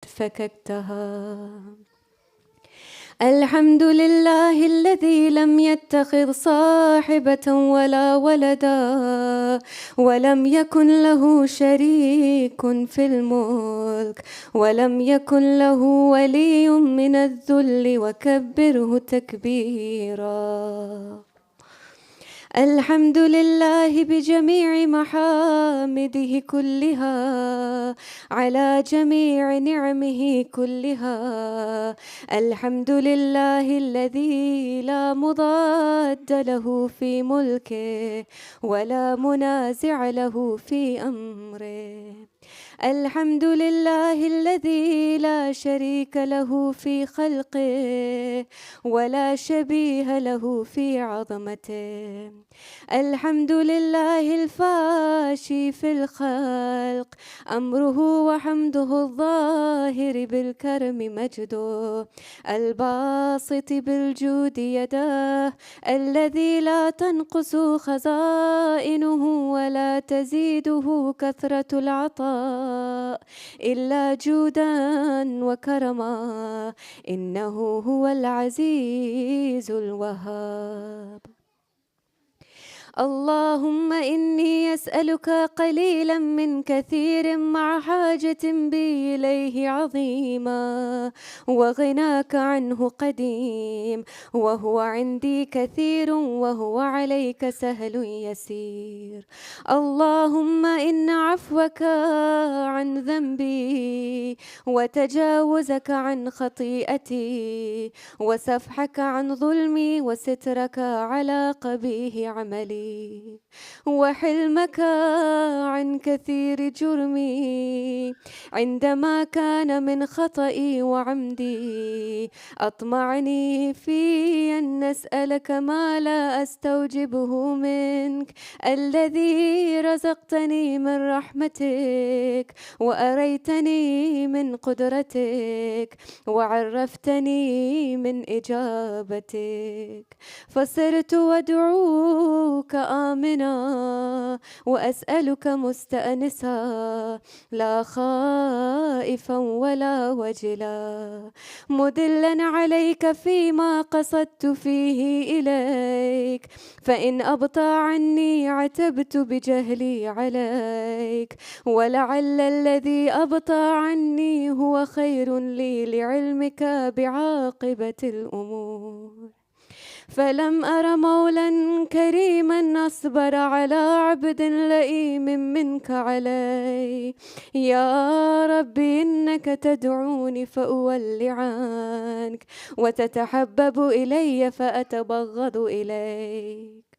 فككتها. الحمد لله الذي لم يتخذ صاحبة ولا ولدا ولم يكن له شريك في الملك ولم يكن له ولي من الذل وكبره تكبيرا. الحمد لله بجميع محامده كلها على جميع نعمه كلها. الحمد لله الذي لا مضاد له في ملكه ولا منازع له في أمره. الحمد لله الذي لا شريك له في خلقه ولا شبيه له في عظمته. الحمد لله الفاشي في الخلق أمره وحمده الظاهر بالكرم مجده الباسط بالجود يداه الذي لا تنقص خزائنه ولا تزيده كثرة العطاء إلا جودا وكرما إنه هو العزيز الوهاب. اللهم إني أسألك قليلا من كثير مع حاجة بي إليه عظيما وغناك عنه قديم وهو عندي كثير وهو عليك سهل يسير. اللهم إن عفوك عن ذنبي وتجاوزك عن خطيئتي وسفحك عن ظلمي وسترك على قبيح عملي وحلمك عن كثير جرمي عندما كان من خطئي وعمدي أطمعني في أن نسألك ما لا أستوجبه منك الذي رزقتني من رحمتك وأريتني من قدرتك وعرفتني من إجابتك فصرت وأدعوك آمنا وأسألك مستأنسا لا خائفا ولا وجلا مدلا عليك فيما قصدت فيه إليك فإن أبطأ عني عتبت بجهلي عليك ولعل الذي أبطأ عني هو خير لي لعلمك بعاقبة الأمور. فلم أر مولا كريما أصبر على عبد لئيم منك علي. يا ربي إنك تدعوني فأولي عنك وتتحبب إلي فأتبغض إليك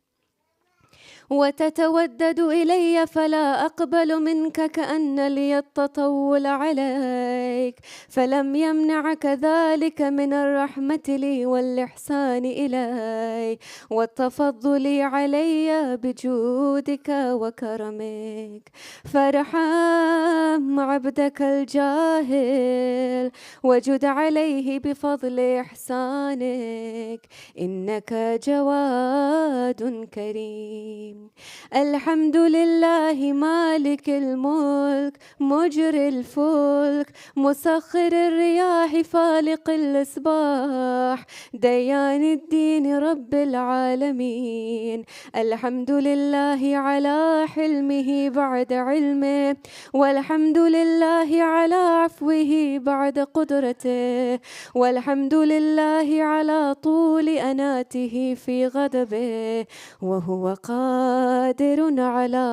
وتتودد إلي فلا أقبل منك كأن لي التطول عليك. فلم يمنعك ذلك من الرحمة لي والإحسان إلي والتفضل علي بجودك وكرمك. فارحم عبدك الجاهل وجد عليه بفضل إحسانك إنك جواد كريم. الحمد لله مالك الملك مجري الفلك مسخر الرياح فالق الإصباح ديان الدين رب العالمين. الحمد لله على حلمه بعد علمه والحمد لله على عفوه بعد قدرته والحمد لله على طول أناته في غضبه وهو قادر على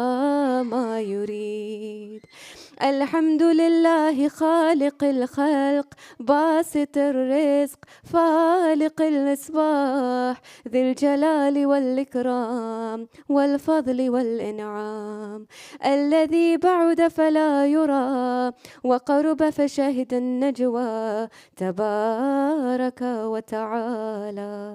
ما يريد. الحمد لله خالق الخلق باسط الرزق فالق الإصباح ذي الجلال والإكرام والفضل والإنعام الذي بعد فلا يرى وقرب فشهد النجوى تبارك وتعالى.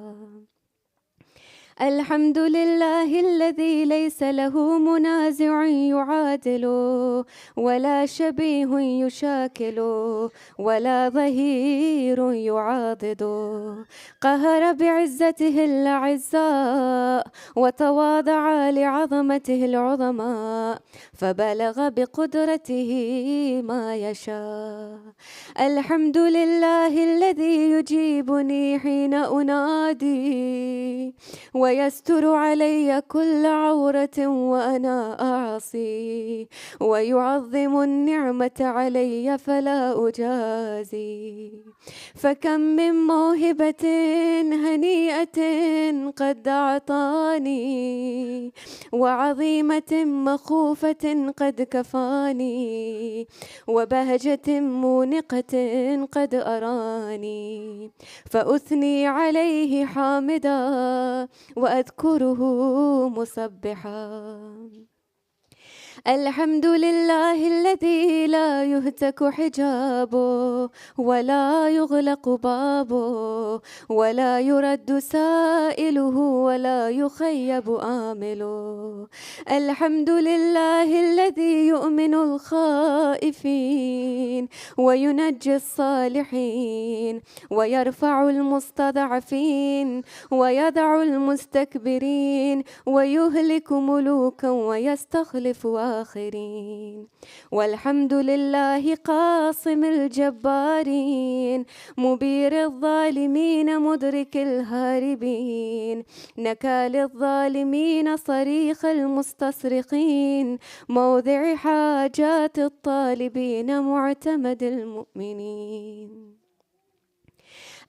الحمد لله الذي ليس له منازع يعادله، ولا شبيه يشاكله، ولا ظهير يعاضده. قهر بعزته الأعزاء، وتواضع لعظمته العظماء، فبلغ بقدرته ما يشاء. الحمد لله الذي يجيبني حين أنادي، ويستر علي كل عورة وأنا أعصي، ويعظم النعمة علي فلا أجازي. فكم من موهبة هنيئة قد أعطاني، وعظيمة مخوفة قد كفاني، وبهجة مونقة قد أراني، فأثني عليه حامدا وأذكره مسبحا. الحمد لله الذي لا يهتك حجابه، ولا يغلق بابه، ولا يرد سائله، ولا يخيب آمله. الحمد لله الذي يؤمن الخائفين، وينجي الصالحين، ويرفع المستضعفين، ويدع المستكبرين، ويهلك ملوكا ويستخلف آخرين. والحمد لله قاصم الجبارين، مبير الظالمين، مدرك الهاربين، نكال الظالمين، صريخ المستصرخين، موضع حاجات الطالبين، معتمد المؤمنين.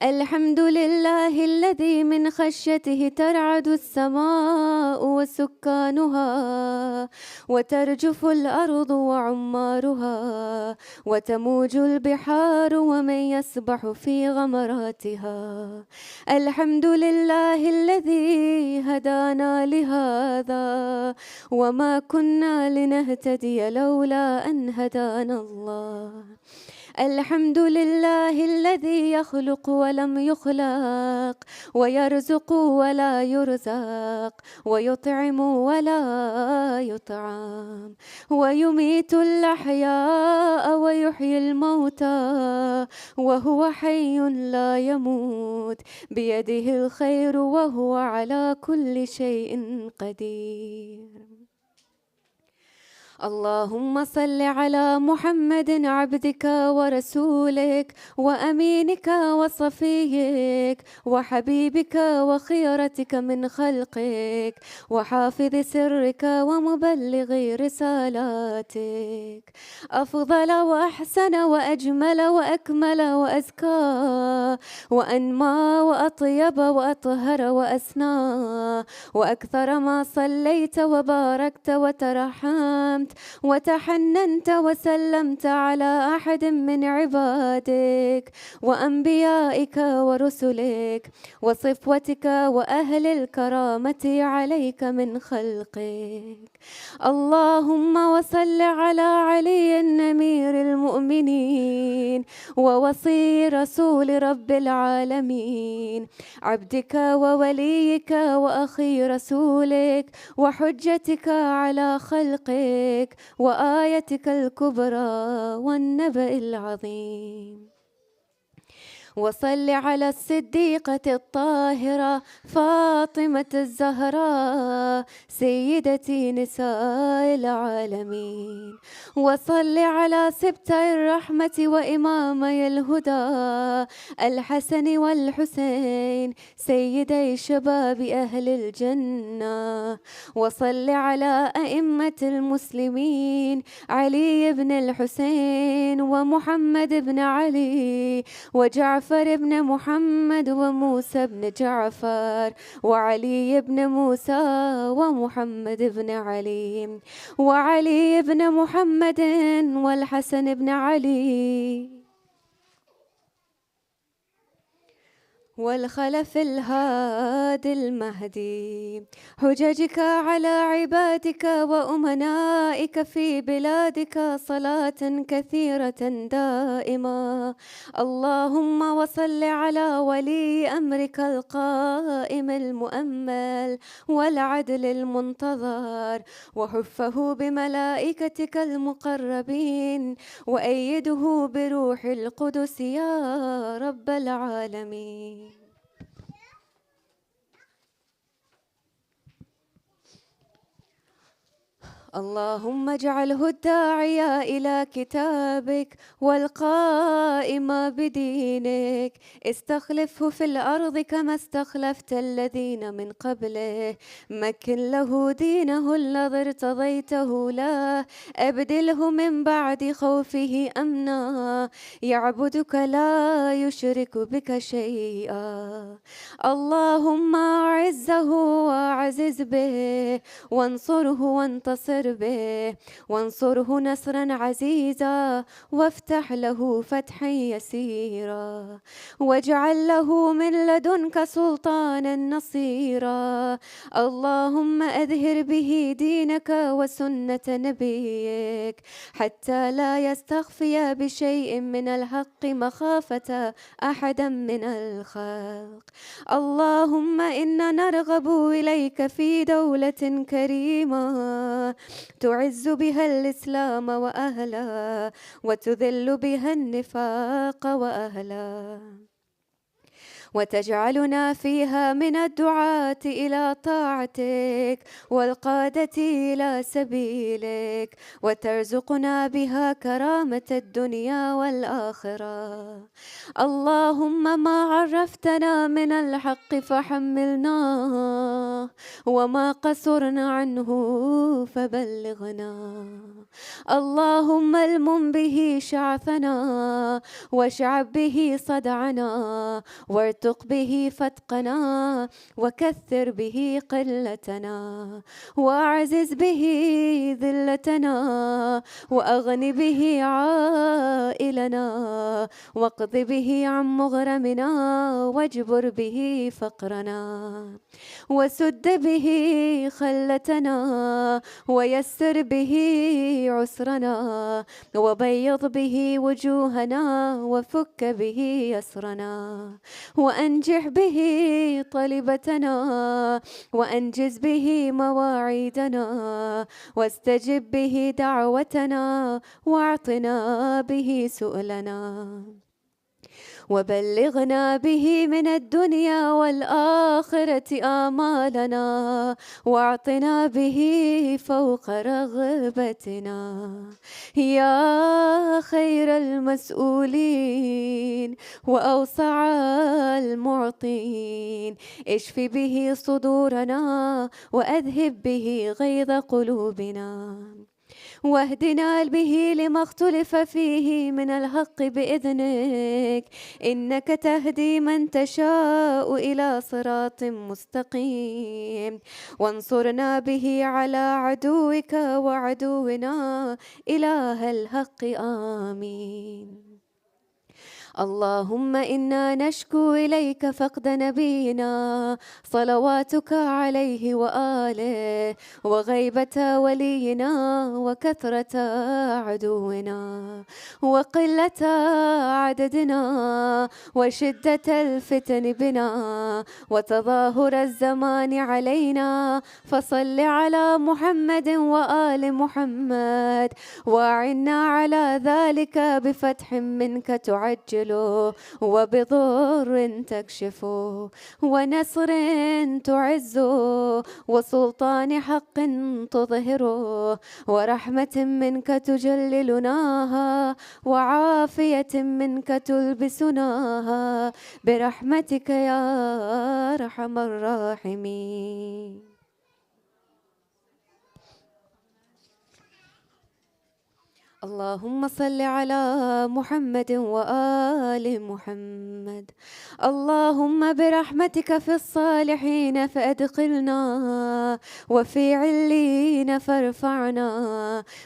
الحمد لله الذي من خشيته ترعد السماء وسكانها، وترجف الأرض وعمارها، وتموج البحار ومن يسبح في غمراتها. الحمد لله الذي هدانا لهذا، وما كنا لنهتدي لولا أن هدانا الله. الحمد لله الذي يخلق ولم يخلق، ويرزق ولا يرزق، ويطعم ولا يطعم، ويميت الأحياء ويحيي الموتى، وهو حي لا يموت، بيده الخير وهو على كل شيء قدير. اللهم صل على محمد عبدك ورسولك وأمينك وصفيك وحبيبك وخيرتك من خلقك، وحافظ سرك ومبلغ رسالاتك، أفضل وأحسن وأجمل وأكمل وأزكى وأنمى وأطيب وأطهر وأسنى، وأكثر ما صليت وباركت وترحمت وتحننت وسلمت على أحد من عبادك وأنبيائك ورسلك وصفوتك وأهل الكرامة عليك من خلقك. اللهم وصل على علي أمير المؤمنين ووصي رسول رب العالمين، عبدك ووليك وأخي رسولك وحجتك على خلقك وآيتك الكبرى والنبأ العظيم. وصل على الصديقة الطاهرة فاطمة الزهراء سيدة نساء العالمين. وصل على سبتي الرحمة وإمامي الهدى الحسن والحسين سيدي شباب أهل الجنة. وصل على أئمة المسلمين علي بن الحسين ومحمد بن علي وجعفر بن محمد وموسى بن جعفر وعلي بن موسى ومحمد بن علي وعلي بن محمد والحسن بن علي والخلف الهادي المهدي. حججك على عبادك وأمنائك في بلادك صلاة كثيرة دائمة. اللهم وصل على ولي أمرك القائم المؤمل والعدل المنتظر، وحفه بملائكتك المقربين، وأيده بروح القدس يا رب العالمين. اللهم اجعله الداعي إلى كتابك والقائم بدينك. استخلفه في الأرض كما استخلفت الذين من قبله. مكن له دينه الذي ارتضيته له. أبدله من بعد خوفه أمنا، يعبدك لا يشرك بك شيئا. اللهم أعزه وأعزز به، وانصره وانتصر به، وانصره نصرا عزيزا، وافتح له فتحا يسيرا، واجعل له من لدنك سلطانا نصيرا. اللهم أظهر به دينك وسنة نبيك، حتى لا يستخفي بشيء من الحق مخافة أحدا من الخلق. اللهم إنا نرغب إليك في دولة كريمة تعز بها الإسلام وأهله، وتذل بها النفاق وأهله، وتجعلنا فيها من الدعاة إلى طاعتك والقادة إلى سبيلك، وترزقنا بها كرامة الدنيا والآخرة. اللهم ما عرفتنا من الحق فحملناه، وما قصرنا عنه فبلغنا. اللهم المم به شعثنا، واشعب به صدعنا، وارتق به فتقنا، وكثر به قلتنا، واعزز به ذلتنا، واغن به عائلنا، واقض به عن مغرمنا، واجبر به فقرنا، وسد به خلتنا، ويسر به عسرنا، وبيض به وجوهنا، وفك به يسرنا، وأنجح به طلبتنا، وأنجز به مواعيدنا، واستجب به دعوتنا، واعطنا به سؤلنا، وبلغنا به من الدنيا والآخرة آمالنا، واعطنا به فوق رغبتنا. يا خير المسؤولين وأوسع المعطين، اشف به صدورنا، وأذهب به غيظ قلوبنا، واهدنا به لما اختلف فيه من الحق بإذنك، إنك تهدي من تشاء إلى صراط مستقيم. وانصرنا به على عدوك وعدونا إله الحق. آمين. اللهم إنا نشكو إليك فقد نبينا صلواتك عليه وآله، وغيبة ولينا، وكثرة عدونا، وقلة عددنا، وشدة الفتن بنا، وتظاهر الزمان علينا. فصل على محمد وآل محمد، وأعنا على ذلك بفتح منك تعجل، وبضر تكشف، ونصر تعز، وسلطان حق تظهر، ورحمة منك تجللناها، وعافية منك تلبسناها، برحمتك يا أرحم الراحمين. اللهم صل على محمد وآل محمد. اللهم برحمتك في الصالحين فأدخلنا، وفي علين فارفعنا،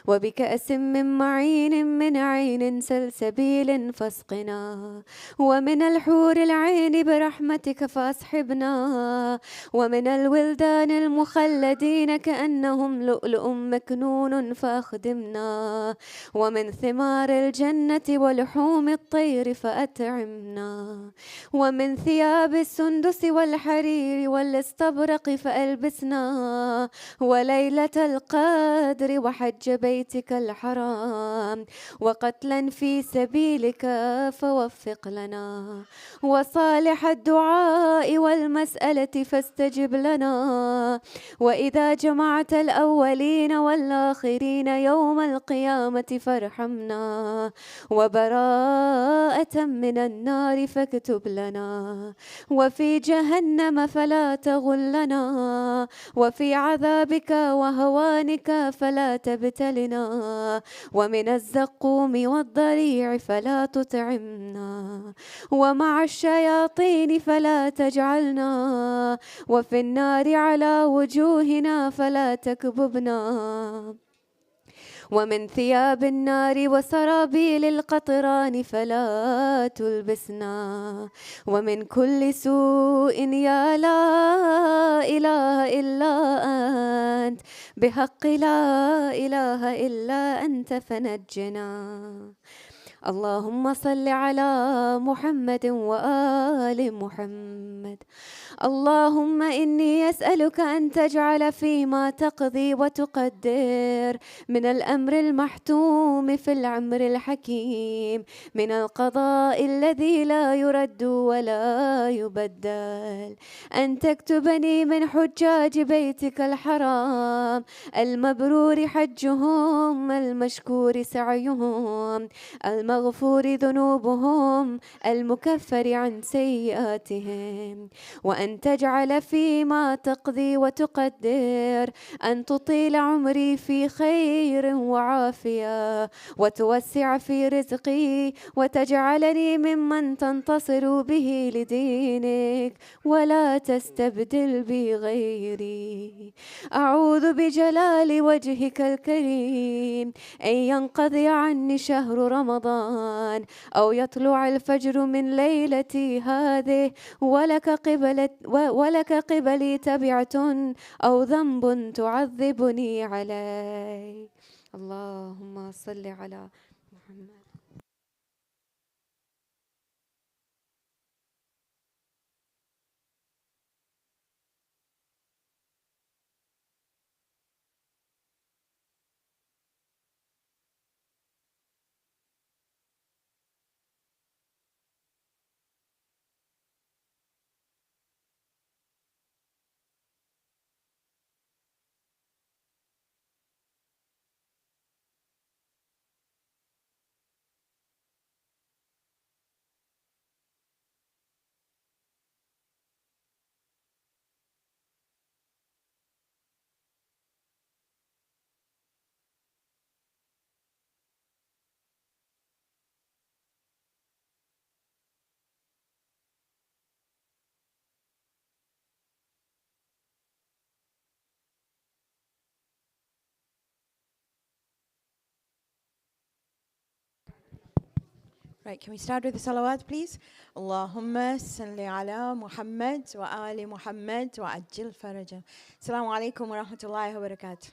وبكأس من معين من عين سلسبيل فاسقنا، ومن الحور العين برحمتك فأصحبنا، ومن الولدان المخلدين كأنهم لؤلؤ مكنون فأخدمنا، ومن ثمار الجنة ولحوم الطير فأطعمنا، ومن ثياب السندس والحرير والاستبرق فألبسنا، وليلة القدر وحج بيتك الحرام وقتلا في سبيلك فوفق لنا، وصالح الدعاء والمسألة فاستجب لنا، وإذا جمعت الأولين والآخرين يوم القيامة فارحمنا، وبراءة من النار فاكتب لنا، وفي جهنم فلا تغلنا، وفي عذابك وهوانك فلا تبتلنا، ومن الزقوم والضريع فلا تطعمنا، ومع الشياطين فلا تجعلنا، وفي النار على وجوهنا فلا تكببنا، ومن ثياب النار وسرابيل القطران فلا تلبسنا، ومن كل سوء يا لا إله إلا أنت بحق لا إله إلا أنت فنجنا. اللهم صل على محمد وآل محمد. اللهم إني أسألك أن تجعل فيما تقضي وتقدر من الأمر المحتوم في العمر الحكيم، من القضاء الذي لا يرد ولا يبدل، أن تكتبني من حجاج بيتك الحرام المبرور حجهم، المشكور سعيهم، المغفور ذنوبهم، المكفر عن سيئاتهم، وأن تجعل فيما تقضي وتقدر أن تطيل عمري في خير وعافية، وتوسع في رزقي، وتجعلني ممن تنتصر به لدينك ولا تستبدل بي غيري. أعوذ بجلال وجهك الكريم أن ينقضي عني شهر رمضان، أو يطلع الفجر من ليلتي هذه ولك قبلي تبعة أو ذنب تعذبني عليه. اللهم صل على محمد. Right, can we start with the salawat, please? Allahumma salli ala Muhammad wa ali Muhammad wa ajil farajah. Assalamu alaikum wa rahmatullahi wa barakatuh.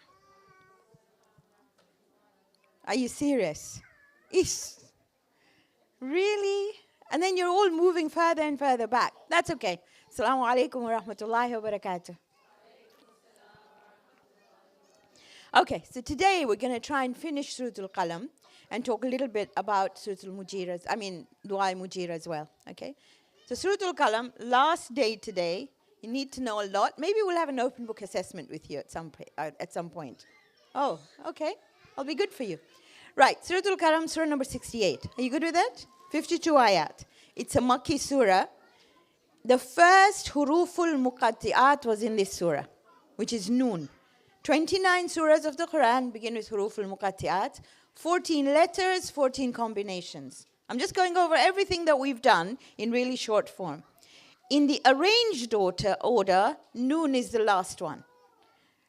Are you serious? Ish. Really? And then you're all moving further and further back. That's okay. Assalamu alaikum wa rahmatullahi wa barakatuh. Okay, so today we're going to try and finish Surah Al-Qalam and talk a little bit about Surah Al-Mujir, Dua Mujir as well, okay? So Surah Al-Qalam, last day today, you need to know a lot. Maybe we'll have an open book assessment with you at some point. Oh, okay. I'll be good for you. Right, Surah Al-Qalam, Surah number 68. Are you good with that? 52 ayat. It's a Makki surah. The first huruful muqatti'at was in this surah, which is Noon. 29 surahs of the Quran begin with huruful muqatti'at. 14 letters, 14 combinations. I'm just going over everything that we've done in really short form. In the arranged order, Noon is the last one.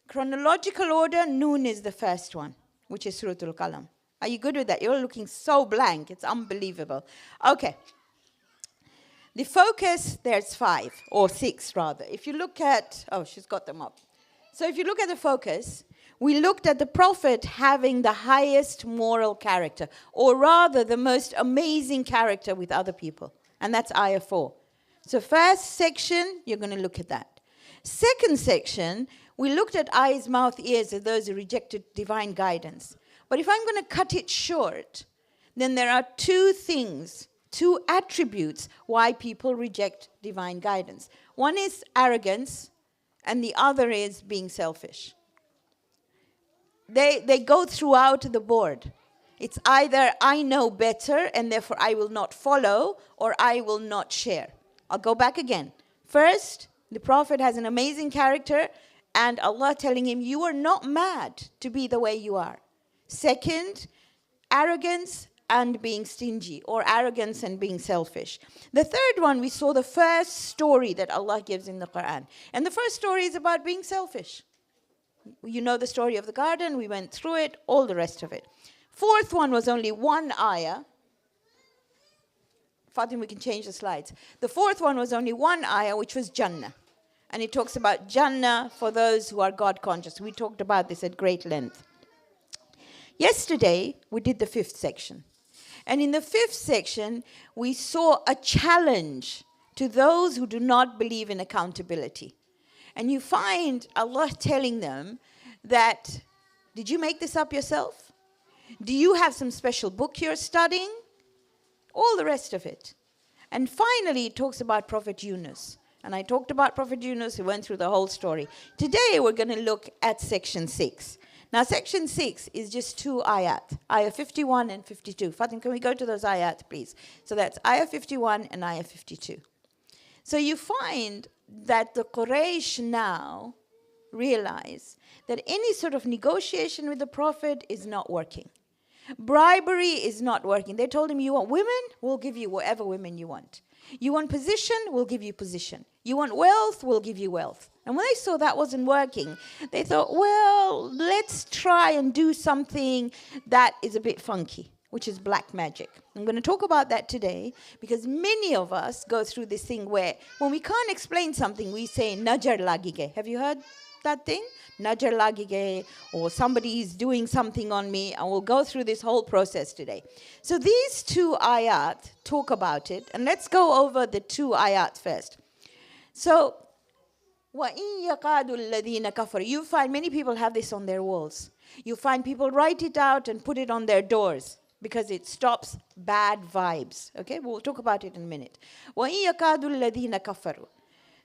Chronological order, Noon is the first one, which is Surah Al-Qalam. Are you good with that? You're looking so blank. It's unbelievable. Okay. The focus, there's 5, or 6 rather. If you look at, she's got them up. So if you look at the focus, we looked at the Prophet having the highest moral character, or rather the most amazing character with other people. And that's ayah 4. So first section, you're going to look at that. Second section, we looked at eyes, mouth, ears of those who rejected divine guidance. But if I'm going to cut it short, then there are 2 things, 2 attributes why people reject divine guidance. One is arrogance, and the other is being selfish. They go throughout the board. It's either I know better and therefore I will not follow, or I will not share. I'll go back again. First, the Prophet has an amazing character, and Allah telling him, you are not mad to be the way you are. Second, arrogance and being stingy, or arrogance and being selfish. The third one, we saw the first story that Allah gives in the Quran. And the first story is about being selfish. You know the story of the garden, we went through it, all the rest of it. Fourth one was only 1 ayah. Fatim, we can change the slides. The fourth one was only 1 ayah, which was Jannah. And it talks about Jannah for those who are God conscious. We talked about this at great length. Yesterday, we did the 5th section. And in the 5th section, we saw a challenge to those who do not believe in accountability. And you find Allah telling them that, did you make this up yourself? Do you have some special book you're studying? All the rest of it. And finally, it talks about Prophet Yunus. And I talked about Prophet Yunus, we went through the whole story. Today, we're going to look at section 6. Now, section 6 is just 2 ayat, ayah 51 and 52. Fatim, can we go to those ayat, please? So that's ayah 51 and ayah 52. So you find that the Quraysh now realize that any sort of negotiation with the Prophet is not working. Bribery is not working. They told him, you want women? We'll give you whatever women you want. You want position? We'll give you position. You want wealth? We'll give you wealth. And when they saw that wasn't working, they thought, well, let's try and do something that is a bit funky, which is black magic. I'm going to talk about that today because many of us go through this thing where when we can't explain something, we say, najar lagige. Have you heard that thing? Najar lagige, or somebody is doing something on me, and we'll go through this whole process today. So these 2 ayat talk about it, and let's go over the 2 ayat first. So, وَإِن يَقَادُ الَّذِينَ كَفَرُوا. You find many people have this on their walls. You find people write it out and put it on their doors because it stops bad vibes. Okay, we'll talk about it in a minute. وَإِن يَقَادُ الَّذِينَ كَفَرُوا.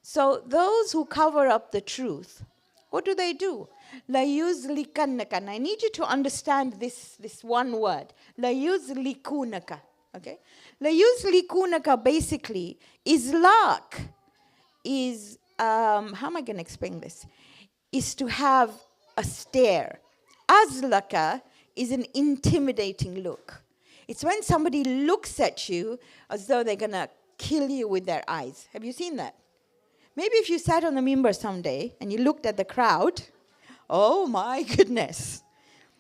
So those who cover up the truth, what do? La yuzlikanaka. And I need you to understand this one word. La yuzlikunaka. Okay? La yuzlikunaka basically is lak. Is, how am I going to explain this? Is to have a stare. Azlaka is an intimidating look. It's when somebody looks at you as though they're going to kill you with their eyes. Have you seen that? Maybe if you sat on the mimbar someday and you looked at the crowd, oh my goodness.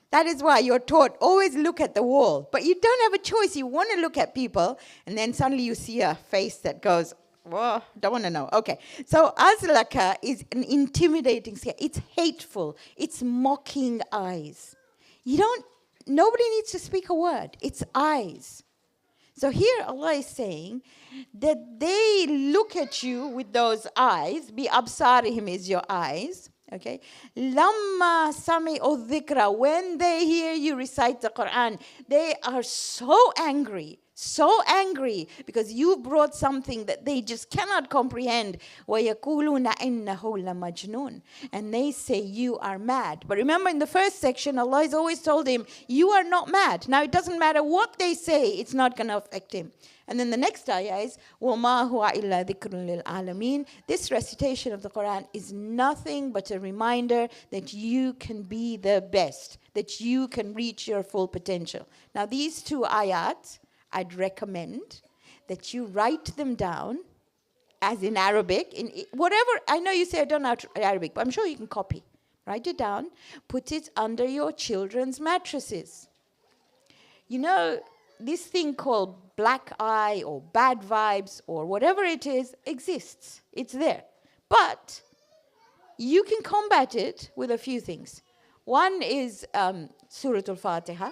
That is why you're taught, always look at the wall. But you don't have a choice. You want to look at people, and then suddenly you see a face that goes, whoa, don't want to know. Okay, so azlaka is an intimidating stare. It's hateful. It's mocking eyes. Nobody needs to speak a word. It's eyes. So here Allah is saying that they look at you with those eyes. Bi absarihim is your eyes. Okay. Lamma sami'u dhikra. When they hear you recite the Quran, they are so angry, so angry because you brought something that they just cannot comprehend. وَيَقُولُونَ إِنَّهُ لَمَجْنُونَ. And they say you are mad. But remember in the first section, Allah has always told him, you are not mad. Now it doesn't matter what they say, it's not going to affect him. And then the next ayah is, وَمَا هُوَ إِلَّا ذِكْرٌ لِلْعَالَمِينَ. This recitation of the Quran is nothing but a reminder that you can be the best, that you can reach your full potential. Now these two ayat, I'd recommend that you write them down as in Arabic, in whatever. I know you say I don't know Arabic, but I'm sure you can copy. Write it down, put it under your children's mattresses. You know, this thing called black eye or bad vibes or whatever it is exists. It's there. But you can combat it with a few things. One is Surah Al-Fatiha,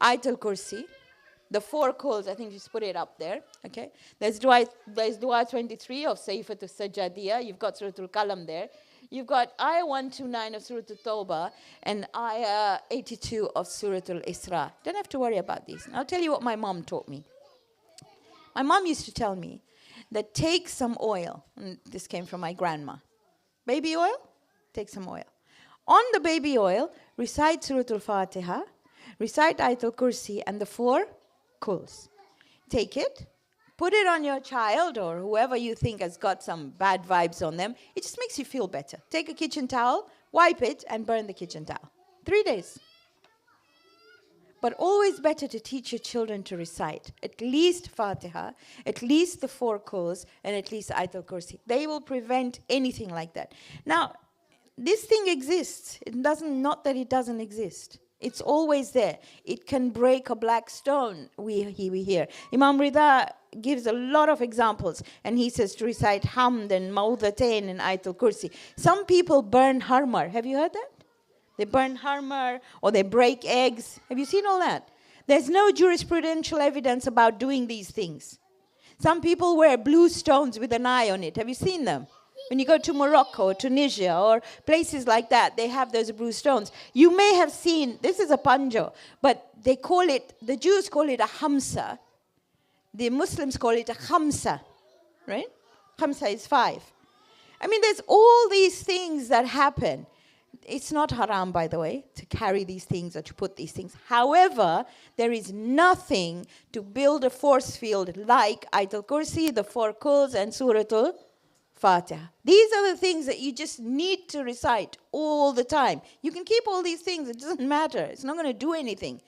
Ayat Al-Kursi, the 4 calls, I think just put it up there, okay? There's dua 23 of Sayfat al-Sajjadiyah. You've got Surah Al-Qalam there. You've got Ayah 129 of Surah Al-Tawbah and Ayah 82 of Surah Al-Isra. Don't have to worry about these. I'll tell you what my mom taught me. My mom used to tell me that take some oil, and this came from my grandma. Baby oil? Take some oil. On the baby oil, recite Surah Al-Fatiha, recite Ayat Al-Kursi and the 4 Quls. Take it, put it on your child or whoever you think has got some bad vibes on them. It just makes you feel better. Take a kitchen towel, wipe it, and burn the kitchen towel. 3 days. But always better to teach your children to recite at least Fatiha, at least the 4 Quls, and at least Ayat Al-Kursi. They will prevent anything like that. Now, this thing exists. Not that it doesn't exist. It's always there. It can break a black stone, we hear. Imam Rida gives a lot of examples, and he says to recite Hamd and Mawdatain and Ayat Al-Kursi. Some people burn harmar. Have you heard that? They burn harmar, or they break eggs. Have you seen all that? There's no jurisprudential evidence about doing these things. Some people wear blue stones with an eye on it. Have you seen them? When you go to Morocco or Tunisia or places like that, they have those blue stones. You may have seen, this is a panjo, but they call it, the Jews call it a hamsa. The Muslims call it a khamsa, right? Khamsa is 5. I mean, there's all these things that happen. It's not haram, by the way, to carry these things or to put these things. However, there is nothing to build a force field like Ayat Al-Kursi, the 4 Quls, and Surah Al-Fatiha. These are the things that you just need to recite all the time. You can keep all these things. It doesn't matter. It's not going to do anything.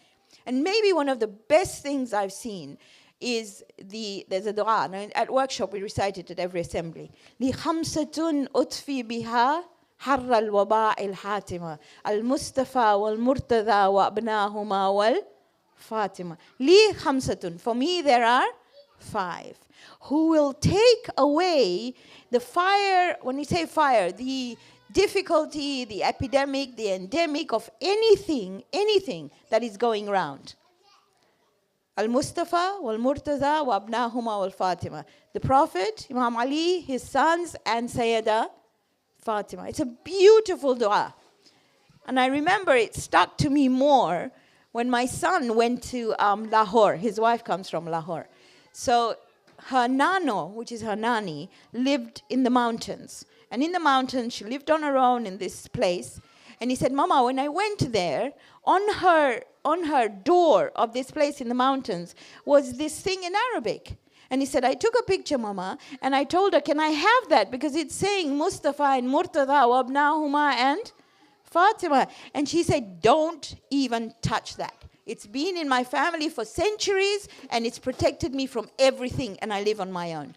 And maybe one of the best things I've seen is there's a dua. Now, at workshop, we recite it at every assembly. لِخَمْسَةٌ أُطْفِي بِهَا حر الوباء الحاتمة المصطفى والمرتضى وأبناهما والفاطمة لي خمسة. For me there are 5 who will take away the fire. When you say fire, the difficulty, the epidemic, the endemic of anything that is going around. Al-Mustafa wal-Murtaza wa abnahuma wal-Fatima. The Prophet, Imam Ali, his sons, and Sayyida Fatima. It's a beautiful dua. And I remember it stuck to me more when my son went to Lahore. His wife comes from Lahore. So her nano, which is her nani, lived in the mountains. And in the mountains, she lived on her own in this place. And he said, Mama, when I went there, on her door of this place in the mountains was this thing in Arabic. And he said, I took a picture, Mama, and I told her, can I have that? Because it's saying Mustafa and Murtada wa abnahuma and Fatima. And she said, don't even touch that. It's been in my family for centuries, and it's protected me from everything, and I live on my own.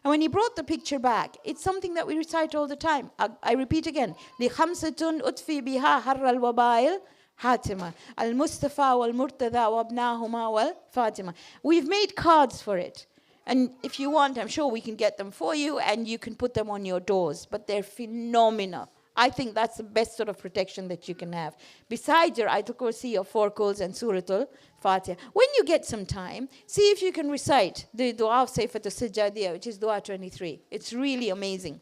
And when he brought the picture back, it's something that we recite all the time. I repeat again. لِخَمْسَةٌ أُطْفِي بِهَا حَرَّ الْوَبَائِلْ حَاتِمَةً الْمُصْطَفَى وَالْمُرْتَضَى وَأَبْنَاهُمَا وَالْفَاتِمَةً. We've made cards for it. And if you want, I'm sure we can get them for you, and you can put them on your doors. But they're phenomenal. I think that's the best sort of protection that you can have. Besides your Ayatul Kursi, your 4 Quls, and Surah Al-Fatiha. When you get some time, see if you can recite the dua of Sayfat al-Sajjadiyah, which is dua 23. It's really amazing.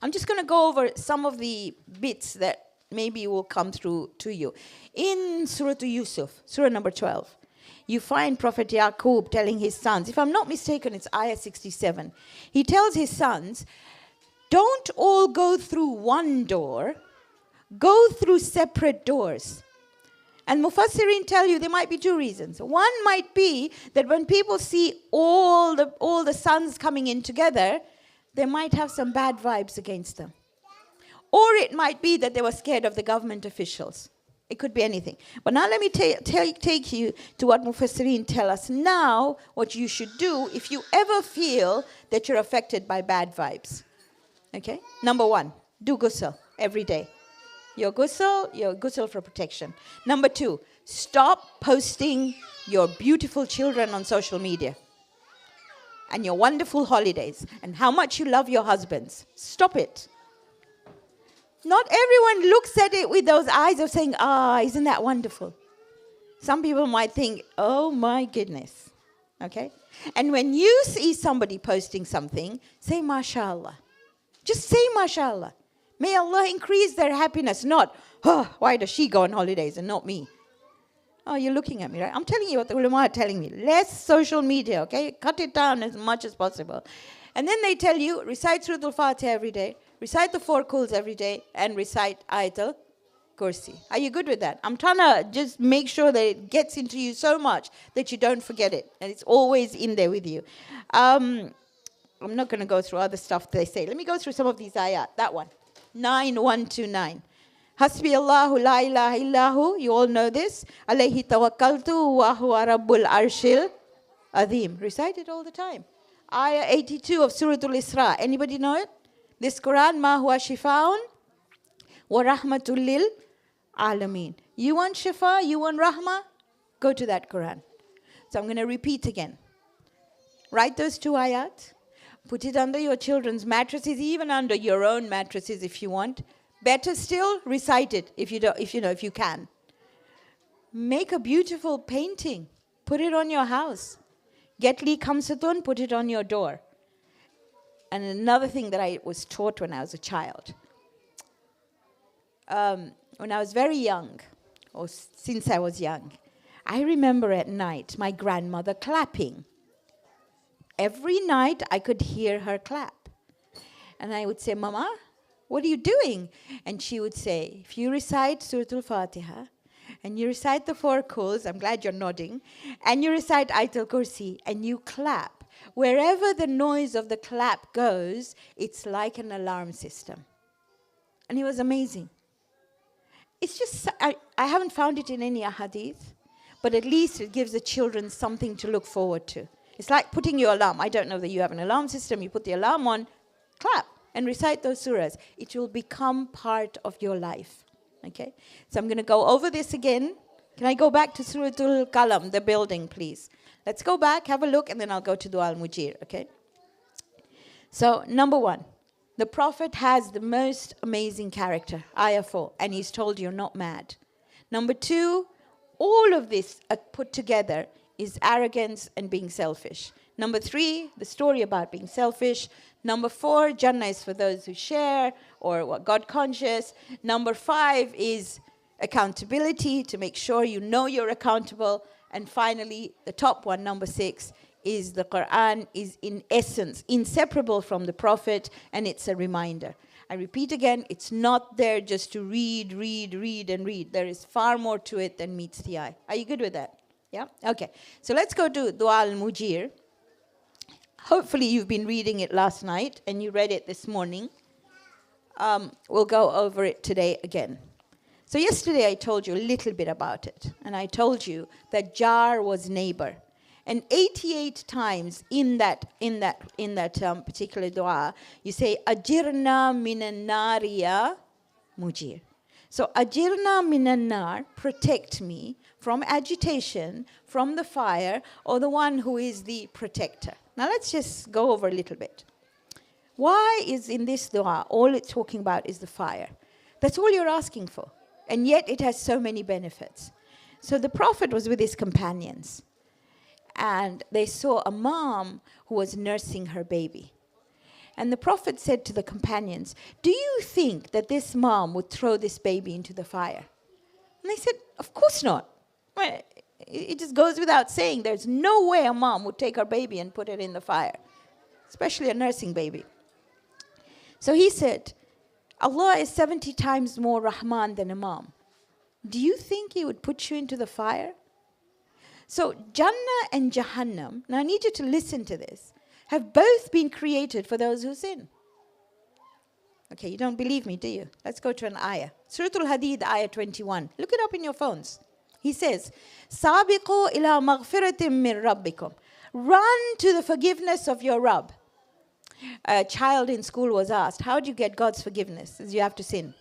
I'm just going to go over some of the bits that maybe will come through to you. In Surah Yusuf, Surah number 12, you find Prophet Yaqub telling his sons, if I'm not mistaken, it's ayah 67. He tells his sons, don't all go through one door, go through separate doors. And Mufassirin tell you there might be two reasons. One might be that when people see all the sons coming in together, they might have some bad vibes against them. Or it might be that they were scared of the government officials. It could be anything. But now let me take you to what Mufassirin tell us now, what you should do if you ever feel that you're affected by bad vibes. Okay? Number one, do ghusl every day. Your ghusl for protection. Number two, stop posting your beautiful children on social media and your wonderful holidays and how much you love your husbands. Stop it. Not everyone looks at it with those eyes of saying, isn't that wonderful? Some people might think, oh my goodness. Okay? And when you see somebody posting something, say mashallah. Just say mashallah. May Allah increase their happiness, not, why does she go on holidays and not me? Oh, you're looking at me, right? I'm telling you what the ulama are telling me. Less social media, okay? Cut it down as much as possible. And then they tell you, recite Surah Al-Fatiha every day, recite the 4 Quls every day, and recite Ayatul Kursi. Are you good with that? I'm trying to just make sure that it gets into you so much that you don't forget it. And it's always in there with you. I'm not going to go through other stuff they say. Let me go through some of these ayat. That one. 9:1-9. Hasbi Allahu la ilaha illahu. You all know this. Alayhi tawakkaltu wa huwa rabbul arshil azim. Recite it all the time. Ayah 82 of Surah Al-Isra. Anybody know it? This Quran, ma huwa shifaun wa rahmatul lil alameen. You want shifa? You want rahmah? Go to that Quran. So I'm going to repeat again. Write those 2 ayat. Put it under your children's mattresses, even under your own mattresses if you want. Better still, recite it if you can. Make a beautiful painting. Put it on your house. Get li kamsatun, put it on your door. And another thing that I was taught when I was a child. When I was very young, or since I was young, I remember at night my grandmother clapping. Every night I could hear her clap. And I would say, Mama, what are you doing? And she would say, if you recite Surah Al-Fatiha, and you recite the 4 Quls, I'm glad you're nodding, and you recite Ayatul Kursi, and you clap, wherever the noise of the clap goes, it's like an alarm system. And it was amazing. It's just, I haven't found it in any ahadith, but at least it gives the children something to look forward to. It's like putting your alarm. I don't know that you have an alarm system. You put the alarm on, clap, and recite those surahs. It will become part of your life. Okay? So I'm going to go over this again. Can I go back to Surah Al-Qalam, the building, please? Let's go back, have a look, and then I'll go to Dua al-Mujir, okay? So, number 1, the Prophet has the most amazing character, ayah 4, and he's told you're not mad. Number 2, all of this put together is arrogance and being selfish. Number 3, the story about being selfish. Number 4, Jannah is for those who share or God conscious. Number 5 is accountability, to make sure you know you're accountable. And finally, the top one, number 6, is the Quran is in essence inseparable from the Prophet, and it's a reminder. I repeat again, it's not there just to read, and read. There is far more to it than meets the eye. Are you good with that? Yeah? Okay. So let's go to Dua al-Mujir. Hopefully you've been reading it last night and you read it this morning. We'll go over it today again. So yesterday I told you a little bit about it. And I told you that jar was neighbor. And 88 times in that particular dua, you say, Ajirna minan nariya mujir. So Ajirna minan nar, protect me from agitation, from the fire, or the one who is the protector. Now let's just go over a little bit. Why is in this dua, all it's talking about is the fire? That's all you're asking for. And yet it has so many benefits. So the Prophet was with his companions. And they saw a mom who was nursing her baby. And the Prophet said to the companions, do you think that this mom would throw this baby into the fire? And they said, of course not. Well, it just goes without saying. There's no way a mom would take her baby and put it in the fire, especially a nursing baby. So he said, Allah is 70 times more Rahman than a mom. Do you think he would put you into the fire? So Jannah and Jahannam, now I need you to listen to this, have both been created for those who sin. Okay, you don't believe me, do you? Let's go to an ayah. Surah Al-Hadid, ayah 21. Look it up in your phones. He says, "Sabiqu ila maghfiratin min rabbikum." Run to the forgiveness of your Rabb. A child in school was asked, how do you get God's forgiveness? Says you have to sin.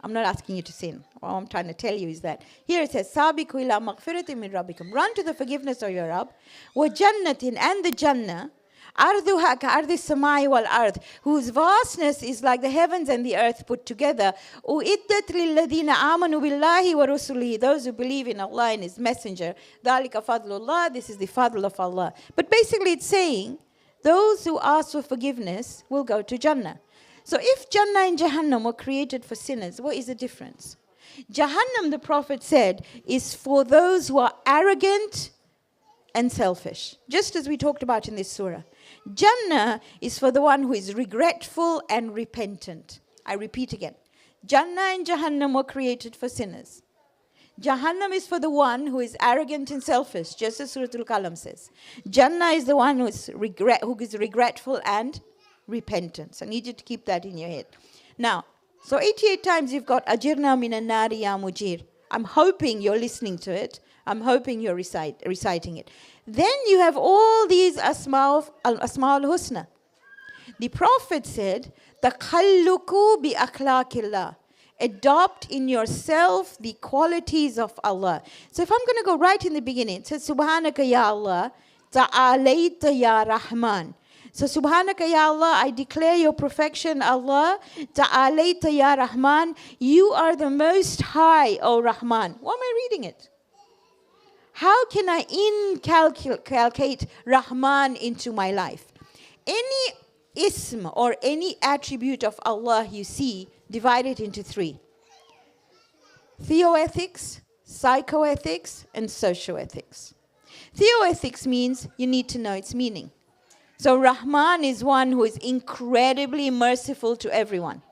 I'm not asking you to sin. All I'm trying to tell you is that here it says, "Sabiqu ila maghfiratin min rabbikum." Run to the forgiveness of your Rabb. Wa jannatin, and the Jannah. Arduha ka'ardi samai wal ard, whose vastness is like the heavens and the earth put together. Uiddat lilladina amanu billahi wa rusulihi, those who believe in Allah and His Messenger. Dhalika fadlullah, this is the fadl of Allah. But basically it's saying, those who ask for forgiveness will go to Jannah. So if Jannah and Jahannam were created for sinners, what is the difference? Jahannam, the Prophet said, is for those who are arrogant and selfish, just as we talked about in this surah. Jannah is for the one who is regretful and repentant. I repeat again. Jannah and Jahannam were created for sinners. Jahannam is for the one who is arrogant and selfish, just as Surah Al-Qalam says. Jannah is the one who is regretful and repentant. So I need you to keep that in your head. Now, so 88 times you've got Ajirna minan nari ya Mujir. I'm hoping you're listening to it. I'm hoping you're reciting it. Then you have all these Asma al-Husna. The Prophet said, "Takhalluku bi akhlaqillah." Adopt in yourself the qualities of Allah. So if I'm going to go right in the beginning, it says, "Subhanaka ya Allah, ta'alayta ya Rahman." So Subhanaka ya Allah, I declare your perfection, Allah. Ta'alayta ya Rahman, you are the most high, O Rahman. Why am I reading it? How can I inculcate Rahman into my life? Any ism or any attribute of Allah you see, divide it into three. Theoethics, psychoethics, and socioethics. Theoethics means you need to know its meaning. So Rahman is one who is incredibly merciful to everyone.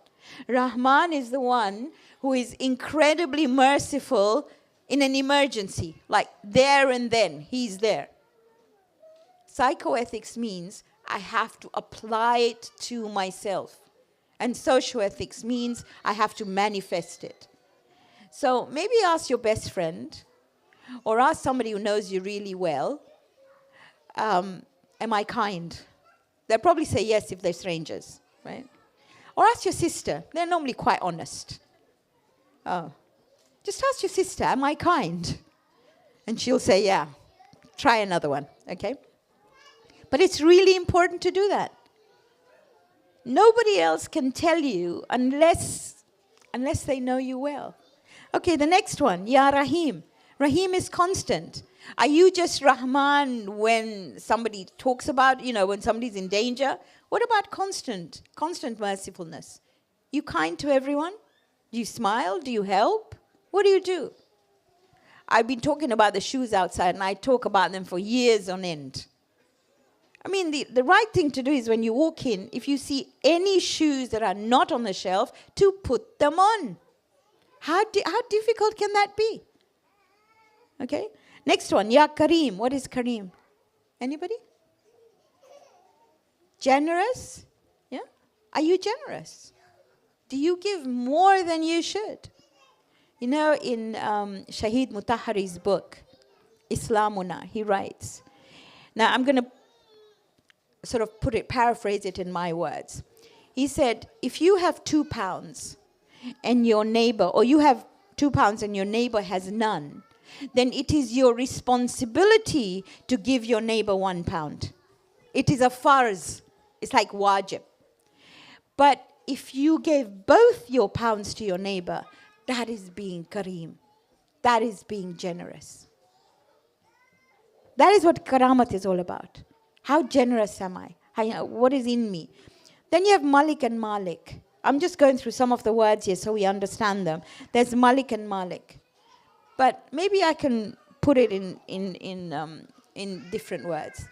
Rahman is the one who is incredibly merciful in an emergency, like there and then, He's there. Psychoethics means I have to apply it to myself. And socioethics means I have to manifest it. So maybe ask your best friend, or ask somebody who knows you really well, am I kind? They'll probably say yes if they're strangers, right? Or ask your sister. They're normally quite honest. Oh. Just ask your sister, am I kind? And she'll say, yeah. Try another one, okay? But it's really important to do that. Nobody else can tell you unless they know you well. Okay, the next one, Ya Rahim. Rahim is constant. Are you just Rahman when somebody talks about, when somebody's in danger? What about constant mercifulness? You kind to everyone? Do you smile? Do you help? What do you do? I've been talking about the shoes outside, and I talk about them for years on end. I mean, the right thing to do is when you walk in, if you see any shoes that are not on the shelf, to put them on. How difficult can that be? Okay? Next one, Ya Kareem. What is Kareem? Anybody? Generous? Yeah? Are you generous? Do you give more than you should? In Shahid Mutahari's book, Islamuna, he writes. Now I'm going to sort of paraphrase it in my words. He said, if you have £2 and your neighbor, or you have £2 and your neighbor has none, then it is your responsibility to give your neighbor £1. It is a farz. It's like wajib. But if you gave both your pounds to your neighbor, that is being kareem. That is being generous. That is what karamat is all about. How generous am I? What is in me? Then you have Malik and Malik. I'm just going through some of the words here so we understand them. There's Malik and Malik. But maybe I can put it in different words.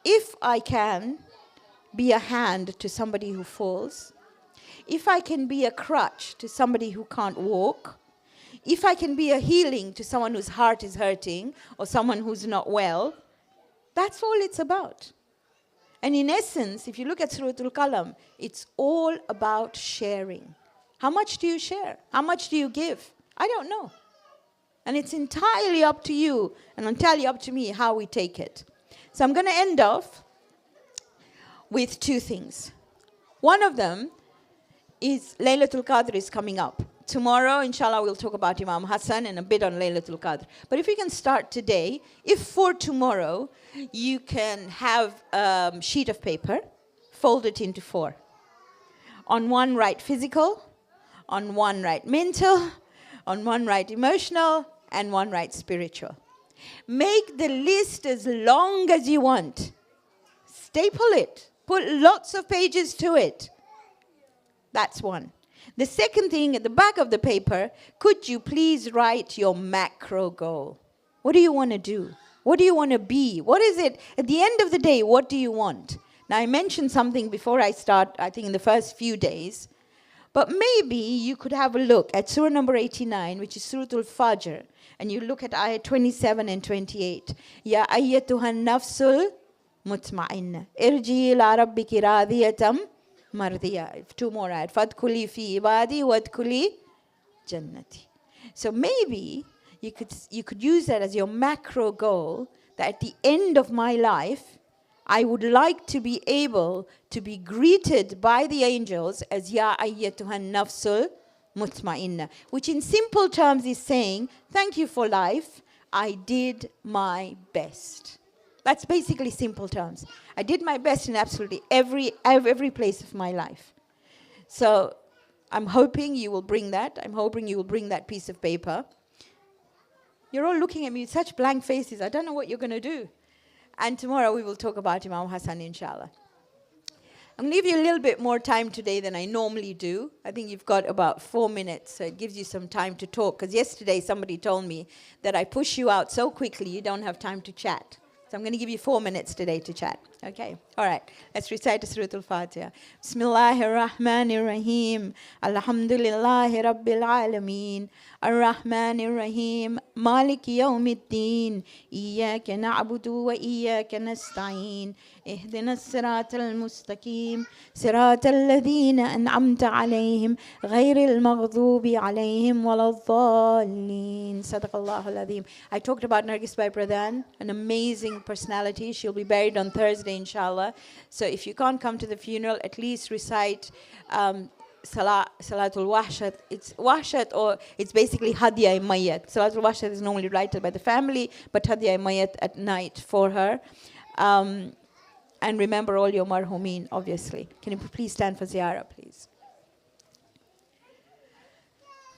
If I can be a hand to somebody who falls, if I can be a crutch to somebody who can't walk, if I can be a healing to someone whose heart is hurting or someone who's not well, that's all it's about. And in essence, if you look at Surah Al-Qalam, it's all about sharing. How much do you share? How much do you give? I don't know. And it's entirely up to you and entirely up to me how we take it. So I'm going to end off with two things. One of them is Laylatul Qadr is coming up. Tomorrow, inshallah, we'll talk about Imam Hassan and a bit on Laylatul Qadr. But if we can start today, if for tomorrow you can have a sheet of paper, fold it into 4. On one write physical, on one write mental, on one write emotional, and one write spiritual. Make the list as long as you want. Staple it. Put lots of pages to it. That's one. The second thing, at the back of the paper, could you please write your macro goal? What do you want to do? What do you want to be? What is it? At the end of the day, what do you want? Now, I mentioned something before I start, I think in the first few days. But maybe you could have a look at Surah number 89, which is Surah Al-Fajr. And you look at ayat 27 and 28. Ya ayyatuhan nafsul mutma'inna. Irji ila rabbiki radiyatam mardiya. 2 more ayat. Fadkhuli fi ibadi wadkhuli jannati. So maybe you could use that as your macro goal, that at the end of my life, I would like to be able to be greeted by the angels as Ya ayyatuhan nafsul mutma'inna, which in simple terms is saying, thank you for life, I did my best. That's basically simple terms. I did my best in absolutely every place of my life. So I'm hoping you will bring that. I'm hoping you will bring that piece of paper. You're all looking at me with such blank faces. I don't know what you're going to do. And tomorrow we will talk about Imam Hassan, inshallah. I'm going to give you a little bit more time today than I normally do. I think you've got about 4 minutes, so it gives you some time to talk. Because yesterday somebody told me that I push you out so quickly you don't have time to chat. So I'm going to give you 4 minutes today to chat. Okay? All right. Let's recite Surah Al-Fatiha. Bismillahir Rahmanir Rahim. Alhamdulillahi Rabbil Alameen. Ar-Rahmanir Rahim. Maliki Yawmiddin. Iyaka na'budu wa iyaka nasta'een. اهدنا الصراط المستقيم صراط الذين أنعمت عليهم غير المغضوب عليهم ولا الضالين صدق الله العظيم. I talked about Nargis Bhai Pradhan, an amazing personality. She'll be buried on Thursday, inshallah. So if you can't come to the funeral, at least recite Salatul Wahshat. It's Wahshat, or it's basically Hadiya Mayyat. Salatul Wahshat is normally recited by the family, but Hadiya Mayyat at night for her. And remember all your marhumin, obviously. Can you please stand for ziyarah, please?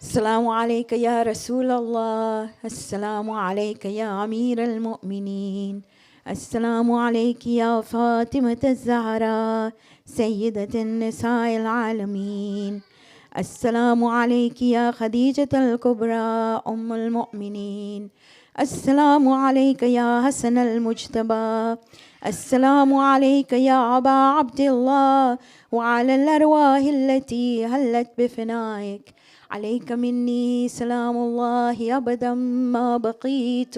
Assalamu alayka ya Rasulallah. Assalamu alayka ya Amir al-Mu'mineen. Assalamu alayki ya Fatimat al-Zahra. Sayyidat al-Nisa al-Alameen. Assalamu alayki ya Khadijat al-Kubra. Ummulbanin. Assalamu alayka ya Hasan al-Mujtaba. السلام عليك يا أبا عبد الله وعلى الأرواح التي هلت بفنائك عليك مني سلام الله أبدا ما بقيت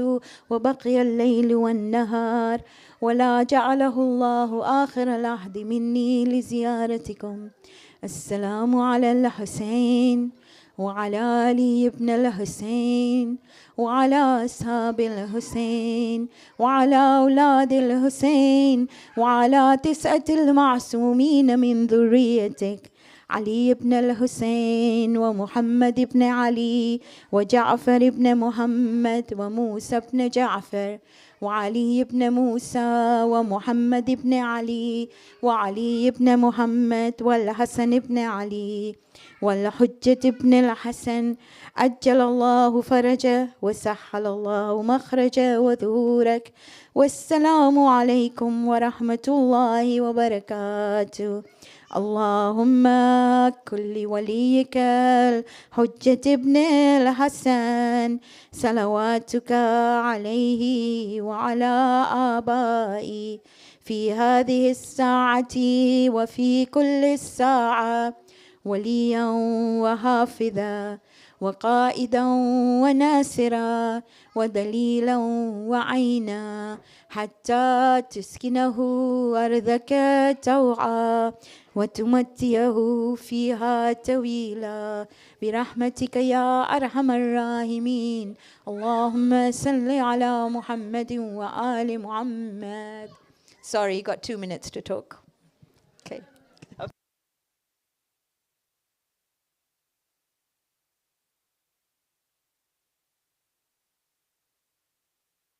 وبقي الليل والنهار ولا جعله الله آخر العهد مني لزيارتكم السلام على الحسين وعلى علي بن الحسين وعلى أصحاب الحسين وعلى أولاد الحسين وعلى 9 المعصومين من ذريتك علي بن الحسين ومحمد بن علي وجعفر بن محمد وموسى بن جعفر وعلي بن موسى ومحمد بن علي وعلي بن محمد والحسن بن علي والحجة بن الحسن عجل الله فرجه وسهل الله مخرجه وظهورك والسلام عليكم ورحمة الله وبركاته. اللهم كن لوليك الحجة ابن الحسن صلواتك عليه وعلى آبائي في هذه الساعة وفي كل الساعة وليا وحافظا وقائدا وناصرا ودليلا وعينا حتى تسكنه أرضك توعا وتمتيه فيها طويلا برحمتك يا أرحم الراحمين. اللهم صل على محمد وآل محمد. Sorry, got 2 minutes to talk.